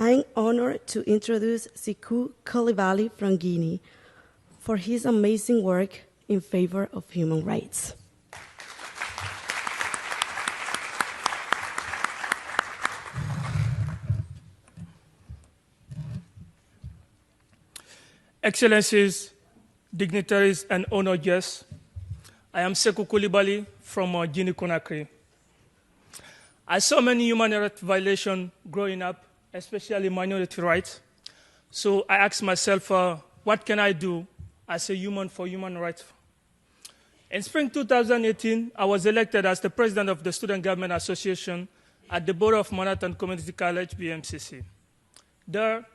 I'm honored to introduce Sekou Koulibaly from Guinea for his amazing work in favor of human rights. Excellencies, dignitaries, and honored guests, I am Sekou Koulibaly from Guinea-Conakry. I saw many human rights violations growing up, especially minority rights. So I asked myself, what can I do as a human for human rights? In spring 2018, I was elected as the president of the Student Government Association at the board of Manhattan Community College, BMCC. There,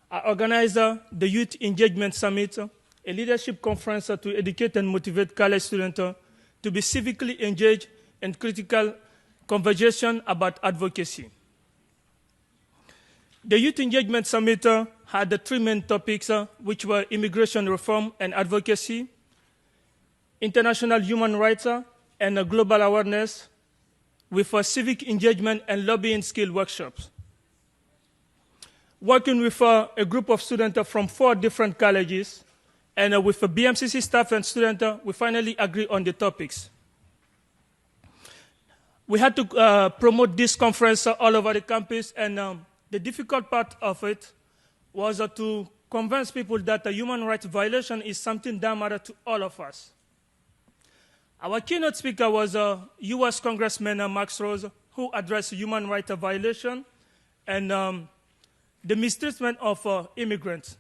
I organized the Youth Engagement Summit, a leadership conference to educate and motivate college students to be civically engaged in critical conversation about advocacy. The Youth Engagement Summit had the three main topics, which were immigration reform and advocacy, international human rights, and global awareness, with civic engagement and lobbying skill workshops. Working with a group of students from 4 different colleges, and with the BMCC staff and students, we finally agreed on the topics. We had to promote this conference all over the campus, and the difficult part of it was to convince people that a human rights violation is something that matters to all of us. Our keynote speaker was US Congressman Max Rose, who addressed human rights violation and the mistreatment of immigrants.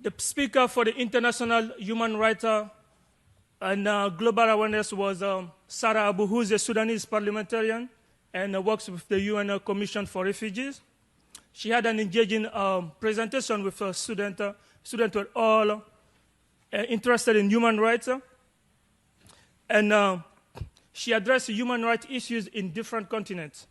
The speaker for the international human rights and global awareness was Sarah Abu, who is a Sudanese parliamentarian and works with the UN Commission for Refugees. She had an engaging presentation with students. Students were all interested in human rights. And she addressed human rights issues in different continents.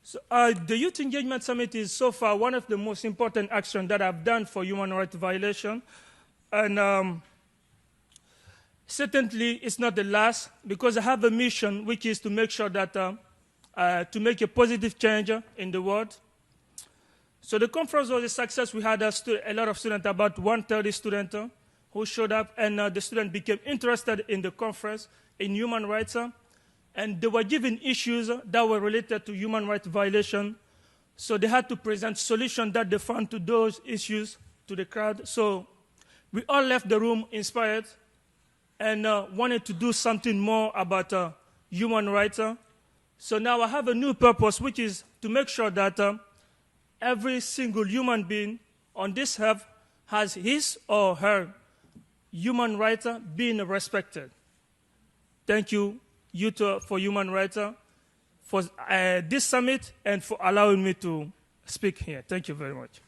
So, the Youth Engagement Summit is so far one of the most important actions that I've done for human rights violation. And certainly it's not the last, because I have a mission which is to make sure that, to make a positive change in the world. So the conference was a success. We had a lot of students, about 130 students who showed up, and the students became interested in the conference in human rights. And they were given issues that were related to human rights violation. So they had to present solutions that they found to those issues to the crowd. So we all left the room inspired and wanted to do something more about human rights. So now I have a new purpose, which is to make sure that every single human being on this earth has his or her human rights being respected. Thank you, Youth for Human Rights, for this summit and for allowing me to speak here. Thank you very much.